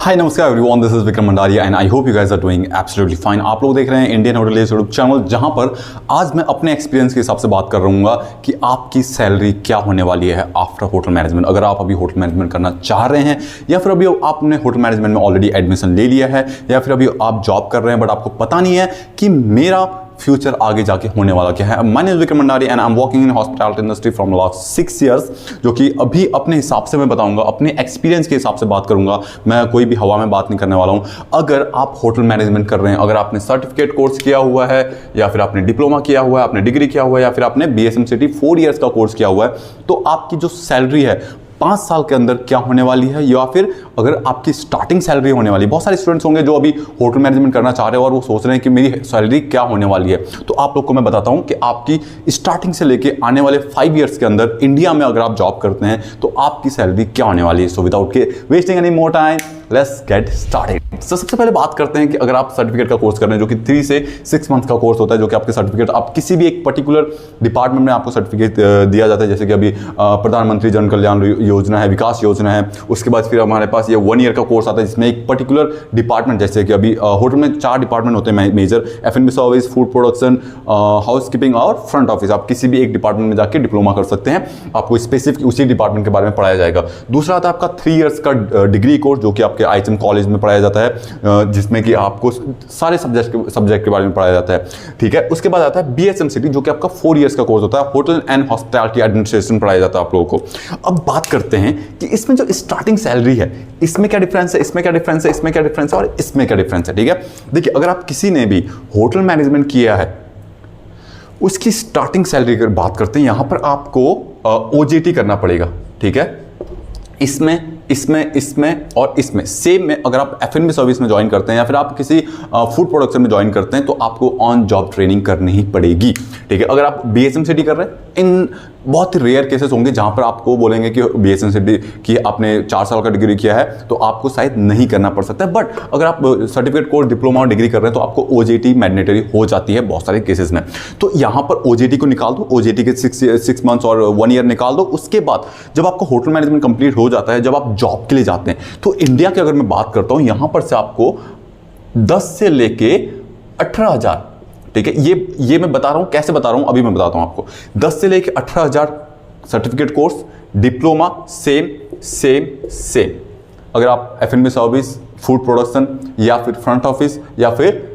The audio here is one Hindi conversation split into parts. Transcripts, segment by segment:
हाय नमस्कार everyone, this is Vikram Mandaria and I hope you guys are doing absolutely fine. आप लोग देख रहे हैं इंडियन होटल यूट्यूब चैनल, जहां पर आज मैं अपने एक्सपीरियंस के हिसाब से बात कर रहूँगा कि आपकी सैलरी क्या होने वाली है आफ्टर होटल मैनेजमेंट। अगर आप अभी होटल मैनेजमेंट करना चाह रहे हैं या फिर अभी आपने होटल मैनेजमेंट में ऑलरेडी एडमिशन ले लिया है या फिर अभी आप जॉब कर रहे हैं बट आपको पता नहीं है कि मेरा फ्यूचर आगे जाके होने वाला क्या है। My name is Vikram Mandari and I am working in hospitality industry from last 6 years, जो कि अभी अपने हिसाब से मैं बताऊंगा, अपने एक्सपीरियंस के हिसाब से बात करूंगा। मैं कोई भी हवा में बात नहीं करने वाला हूं। अगर आप होटल मैनेजमेंट कर रहे हैं, अगर आपने सर्टिफिकेट कोर्स किया हुआ है या फिर आपने डिप्लोमा किया हुआ है, आपने डिग्री किया हुआ है या फिर आपने BSMCT 4 इयर्स का कोर्स किया हुआ है, तो आपकी जो सैलरी है 5 साल के अंदर क्या होने वाली है, या फिर अगर आपकी स्टार्टिंग सैलरी होने वाली है। बहुत सारे स्टूडेंट्स होंगे जो अभी होटल मैनेजमेंट करना चाह रहे हैं और वो सोच रहे हैं कि मेरी सैलरी क्या होने वाली है। तो आप लोग को मैं बताता हूं कि आपकी स्टार्टिंग से लेके आने वाले 5 इयर्स के अंदर इंडिया में अगर आप जॉब करते हैं तो आपकी सैलरी क्या होने वाली है। So without wasting any more time, let's get started. सबसे पहले बात करते हैं कि अगर आप सर्टिफिकेट का कोर्स कर रहे हैं, जो कि 3 से 6 मंथ का कोर्स होता है, जो कि आपके सर्टिफिकेट आप किसी भी एक पर्टिकुलर डिपार्टमेंट में आपको सर्टिफिकेट दिया जाता है। जैसे कि अभी प्रधानमंत्री जन कल्याण योजना है, विकास योजना है। उसके बाद फिर हमारे पास ये 1 ईयर का कोर्स आता है जिसमें एक पर्टिकुलर डिपार्टमेंट, जैसे कि अभी होटल में 4 डिपार्टमेंट होते हैं major: F&B service, food production, house keeping और फ्रंट ऑफिस। आप किसी भी एक डिपार्टमेंट में जाकर डिप्लोमा कर सकते हैं, आपको स्पेसिफिक उसी डिपार्टमेंट के बारे में पढ़ाया जाएगा। दूसरा आता है आपका 3 इयर्स का डिग्री कोर्स, जो कि आपके IHM कॉलेज में पढ़ाया जाता है, जिसमें कि आपको सारे सब्जेक्ट के बारे में पढ़ाया जाता है। ठीक है। उसके बाद आता है BSMCT, जो कि आपका 4 इयर्स का कोर्स होता है, होटल एंड हॉस्पिटैलिटी एडमिनिस्ट्रेशन पढ़ाया जाता है आप लोगों को। अब बात करते हैं कि इसमें जो स्टार्टिंग सैलरी है, इसमें क्या डिफरेंस है, इसमें क्या डिफरेंस है, इसमें क्या डिफरेंस है और इसमें क्या डिफरेंस है। ठीक है। देखिए, अगर आप किसी ने भी होटल मैनेजमेंट किया है, उसकी स्टार्टिंग सैलरी की बात करते हैं, यहां पर आपको OJT करना पड़ेगा। ठीक है। इसमें और इसमें सेम में अगर आप F&B सर्विस में ज्वाइन करते हैं या फिर आप किसी फूड प्रोडक्शन में ज्वाइन करते हैं तो आपको ऑन जॉब ट्रेनिंग करनी ही पड़ेगी। ठीक है। अगर आप BSMCT कर रहे हैं, इन बहुत ही रेयर केसेस होंगे जहां पर आपको बोलेंगे कि BSMCT की आपने 4 साल का डिग्री किया है तो आपको शायद नहीं करना पड़ सकता है। बट अगर आप सर्टिफिकेट कोर्स, डिप्लोमा और डिग्री कर रहे हैं तो आपको OJT मैंडेटरी हो जाती है बहुत सारे केसेस में। तो यहां पर OJT को निकाल दो, OJT के 6 मंथ्स और 1 ईयर निकाल दो। उसके बाद जब आपको होटल मैनेजमेंट कंप्लीट हो जाता है, जब आप जॉब के लिए जाते हैं, तो इंडिया की अगर मैं बात करता हूं, यहां पर से आपको 10 से लेके 18,000, ठीक है, ये मैं बता रहा हूं, कैसे बता रहा हूं अभी मैं बताता हूं आपको। 10 से लेके 18,000 सर्टिफिकेट कोर्स, डिप्लोमा सेम। अगर आप F&B सर्विस, फूड प्रोडक्शन या फिर फ्रंट ऑफिस या फिर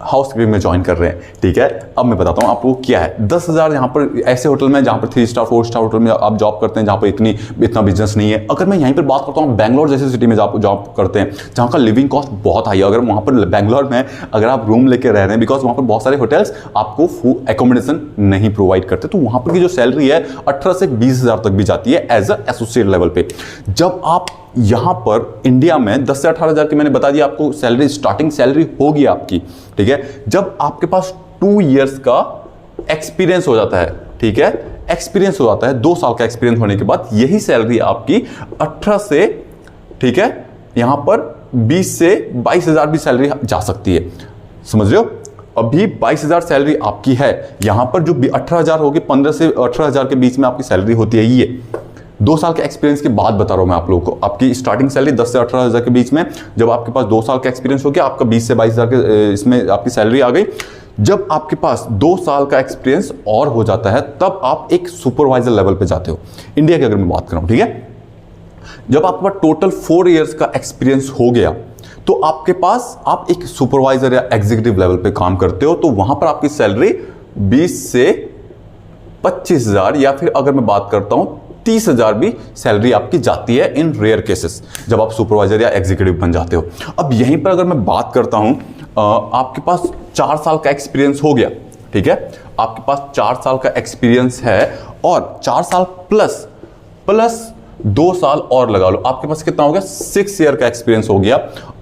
हाउस कीपिंग में ज्वाइन कर रहे हैं। ठीक है। अब मैं बताता हूं आपको क्या है। 10,000 यहां पर ऐसे होटल में जहां पर 3 स्टार 4 स्टार होटल में आप जॉब करते हैं, जहां पर इतना बिजनेस नहीं है। अगर मैं यहीं पर बात करता हूं, बैंगलोर जैसी सिटी में जॉब करते हैं जहां का लिविंग कॉस्ट बहुत हाई है, अगर वहां पर बैंगलोर में अगर आप रूम लेके रह रहे हैं, बिकॉज वहां पर बहुत सारे होटल्स आपको फूड एकोमोडेशन नहीं प्रोवाइड करते, तो वहां पर की जो सैलरी है 18 से 20,000 तक भी जाती है एज एसोसिएट लेवल पे। जब आप यहां पर इंडिया में 10 से 18,000 की मैंने बता दिया आपको सैलरी, स्टार्टिंग सैलरी होगी आपकी। ठीक है। जब आपके पास 2 इयर्स का एक्सपीरियंस हो जाता है, ठीक है, एक्सपीरियंस हो जाता है, 2 साल का एक्सपीरियंस होने के बाद यही सैलरी आपकी 18 से, ठीक है, यहां पर 20 से 22,000 भी सैलरी जा सकती है। समझ रहे हो? अभी 22,000 सैलरी आपकी है, यहां पर जो 18,000 होगी, 15 से 18,000 के बीच में आपकी सैलरी होती है। ये 2 साल के एक्सपीरियंस की बात बता रहा हूं मैं आप लोगों को। आपकी स्टार्टिंग सैलरी 10 से 18,000 के बीच में, जब आपके पास 2 साल का एक्सपीरियंस हो गया, आपका 20 से 22,000 के इसमें आपकी सैलरी आ गई। जब आपके पास 2 साल का एक्सपीरियंस और हो जाता है, तब आप एक सुपरवाइजर लेवल पे जाते हो। इंडिया की अगर मैं बात करूं, ठीक है, जब आपके पास टोटल 4 इयर्स का एक्सपीरियंस हो गया तो आपके पास आप एक सुपरवाइजर या एग्जीक्यूटिव लेवल पे काम करते हो, तो वहां पर आपकी सैलरी 20 से 25,000 या फिर अगर मैं बात करता हूं 30,000 भी सैलरी आपकी जाती है इन रेयर केसेस, जब आप सुपरवाइजर या एग्जीक्यूटिव बन जाते हो। अब यहीं पर अगर मैं बात करता हूं, आपके पास 4 साल का एक्सपीरियंस हो गया, ठीक है, आपके पास 4 साल का एक्सपीरियंस है और 4 साल प्लस 2 साल और लगा लो, आपके पास कितना हो गया? 6 ईयर का एक्सपीरियंस हो गया।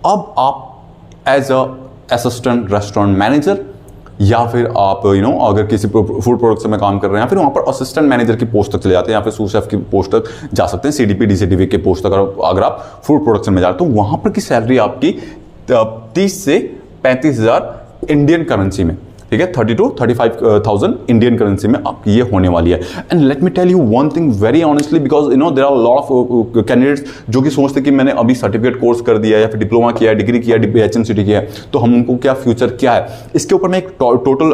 अब आप एज असिस्टेंट रेस्टोरेंट मैनेजर या फिर आप अगर किसी फूड प्रोडक्शन में काम कर रहे हैं, फिर वहां पर असिस्टेंट मैनेजर की पोस्ट तक चले जाते हैं या फिर सूस शेफ की पोस्ट तक जा सकते हैं, CDP DCDP के पोस्ट तक अगर आप फूड प्रोडक्शन में जा रहे हैं, तो वहां पर की सैलरी आपकी 30 से 35,000 इंडियन करेंसी में। ठीक है, 30 to 35,000 इंडियन करेंसी में आपकी ये होने वाली है। And let me tell you one thing very honestly, because you know there are lot of candidates जो कि सोचते कि मैंने अभी सर्टिफिकेट कोर्स कर दिया या फिर डिप्लोमा किया, डिग्री किया, HMCT किया है, तो हम उनको क्या फ्यूचर क्या है, इसके ऊपर मैं एक टोटल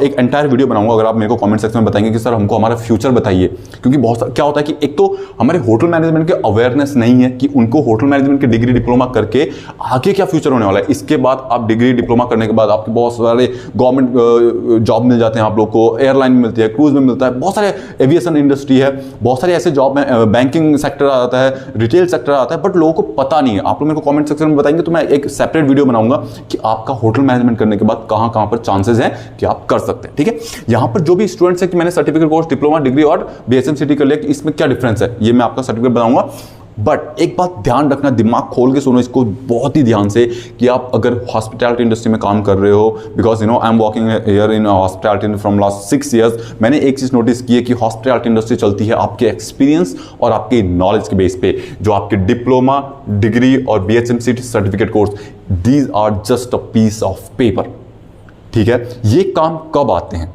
एक एंटायर वीडियो बनाऊंगा। अगर आप मेरे को कमेंट सेक्शन में बताएंगे कि सर हमको हमारा फ्यूचर बताइए, क्योंकि बहुत क्या होता है कि एक तो हमारे होटल मैनेजमेंट के अवेयरनेस नहीं है कि उनको होटल मैनेजमेंट की डिग्री डिप्लोमा करके आगे क्या फ्यूचर होने वाला है। इसके बाद आप डिग्री डिप्लोमा करने के बाद आपके बहुत सारे गवर्नमेंट जॉब मिल जाते हैं, आप लोग को एयरलाइन में मिलती है, क्रूज में मिलता है, बहुत सारे एविएशन इंडस्ट्री है, बहुत सारे ऐसे जॉब में बैंकिंग सेक्टर आ जाता है, रिटेल सेक्टर आता है, बट लोगों को पता नहीं है। आप लोग मेरे को कमेंट सेक्शन में बताएंगे तो मैं एक सेपरेट वीडियो बनाऊंगा कि आपका होटल मैनेजमेंट करने के बाद कहां कहां पर चांसेस हैं कि आप कर सकते हैं। ठीक है, यहां पर जो भी स्टूडेंट्स हैं कि मैंने सर्टिफिकेट कोर्स, डिप्लोमा, डिग्री और BHMCT कर लिया, कि इसमें क्या डिफरेंस है, ये मैं आपका सर्टिफिकेट बताऊंगा। बट एक बात ध्यान रखना, दिमाग खोल के सुनो इसको बहुत ही ध्यान से, कि आप अगर हॉस्पिटैलिटी इंडस्ट्री में काम कर रहे हो, because you no I am working here in hospitality from last 6 years, मैंने एक चीज़ नोटिस की है कि हॉस्पिटैलिटी इंडस्ट्री चलती है आपके एक्सपीरियंस और आपके नॉलेज के बेस पे। जो आपके डिप्लोमा, डिग्री और BHMCT certificate course, these are just a piece of paper. ठीक है, ये काम कब आते हैं,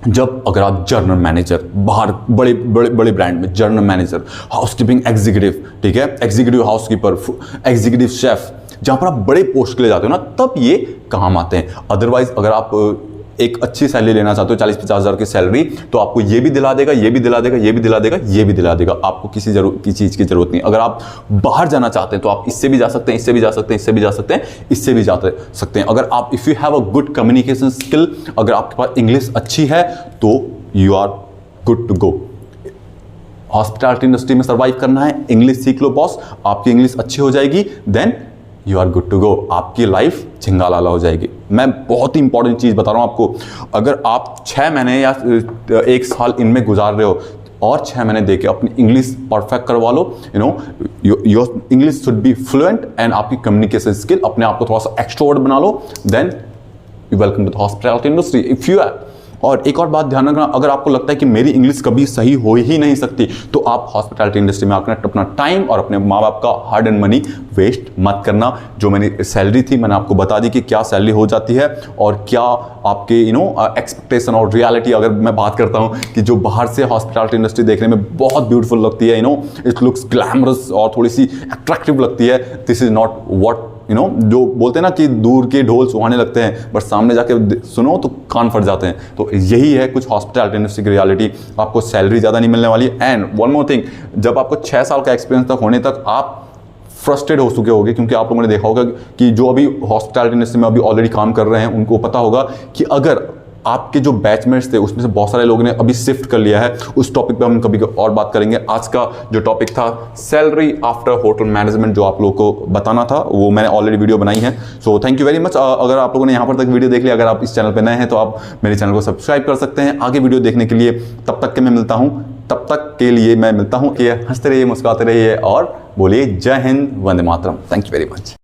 जब अगर आप जर्नल मैनेजर, बाहर बड़े बड़े बड़े ब्रांड में जर्नल मैनेजर, हाउसकीपिंग एग्जीक्यूटिव, ठीक है, एग्जीक्यूटिव हाउसकीपर, एग्जीक्यूटिव शेफ, जहां पर आप बड़े पोस्ट के लिए जाते हो ना, तब ये काम आते हैं। अदरवाइज अगर आप एक अच्छी सैलरी लेना चाहते हो, 40-50 हज़ार की सैलरी, तो आपको ये भी दिला देगा, ये भी दिला देगा, ये भी दिला देगा, ये भी दिला देगा, आपको किसी चीज़ की जरूरत नहीं। अगर आप बाहर जाना चाहते हैं तो आप इससे भी जा सकते हैं, इससे भी जा सकते हैं, इससे भी जा सकते हैं, इससे भी जा सकते हैं। अगर आप if you have a good communication skill, अगर आपके पास इंग्लिश अच्छी है, तो you are good to go. Hospitality industry में सर्वाइव करना है, इंग्लिश सीख लो बॉस, आपकी इंग्लिश अच्छी हो जाएगी, then you are good to go, आपकी लाइफ झिंगालाला हो जाएगी। मैं बहुत ही इंपॉर्टेंट चीज़ बता रहा हूँ आपको, अगर आप 6 महीने या 1 साल इनमें गुजार रहे हो और 6 महीने देके अपनी इंग्लिश परफेक्ट करवा लो, you know your English should be fluent, and आपकी कम्युनिकेशन स्किल, अपने आप को थोड़ा सा एक्सट्रोवर्ट बना लो, then you welcome to the hospitality industry if you are. और एक और बात ध्यान रखना, अगर आपको लगता है कि मेरी इंग्लिश कभी सही हो ही नहीं सकती, तो आप हॉस्पिटैलिटी इंडस्ट्री में आकर अपना टाइम और अपने माँ बाप का हार्ड एंड मनी वेस्ट मत करना। जो मैंने सैलरी थी मैंने आपको बता दी कि क्या सैलरी हो जाती है और क्या आपके एक्सपेक्टेशन और रियलिटी। अगर मैं बात करता हूँ कि जो बाहर से हॉस्पिटैलिटी इंडस्ट्री देखने में बहुत ब्यूटीफुल लगती है, इट लुक्स ग्लैमरस और थोड़ी सी अट्रैक्टिव लगती है, दिस इज नॉट व्हाट जो बोलते हैं ना कि दूर के ढोल सुहाने लगते हैं, बट सामने जाके सुनो तो कान फट जाते हैं। तो यही है कुछ हॉस्पिटैलिटी इंडस्ट्री की रियलिटी। आपको सैलरी ज़्यादा नहीं मिलने वाली। एंड वन मोर थिंग, जब आपको 6 साल का एक्सपीरियंस तक होने तक आप फ्रस्ट्रेट हो चुके होंगे, क्योंकि आप लोगों ने देखा होगा कि जो अभी हॉस्पिटैलिटी इंडस्ट्री में अभी ऑलरेडी काम कर रहे हैं, उनको पता होगा कि अगर आपके जो बैचमेट्स थे उसमें से बहुत सारे लोगों ने अभी शिफ्ट कर लिया है। उस टॉपिक पे हम कभी और बात करेंगे। आज का जो टॉपिक था सैलरी आफ्टर होटल मैनेजमेंट, जो आप लोगों को बताना था, वो मैंने ऑलरेडी वीडियो बनाई है। So thank you very much. अगर आप लोगों ने यहाँ पर तक वीडियो देख लिया, अगर आप इस चैनल पर नए हैं तो आप मेरे चैनल को सब्सक्राइब कर सकते हैं आगे वीडियो देखने के लिए। तब तक के लिए मैं मिलता हूँ कि हंसते रहिए, मुस्कुराते रहिए और बोलिए जय हिंद, वंदे मातरम। Thank you very much.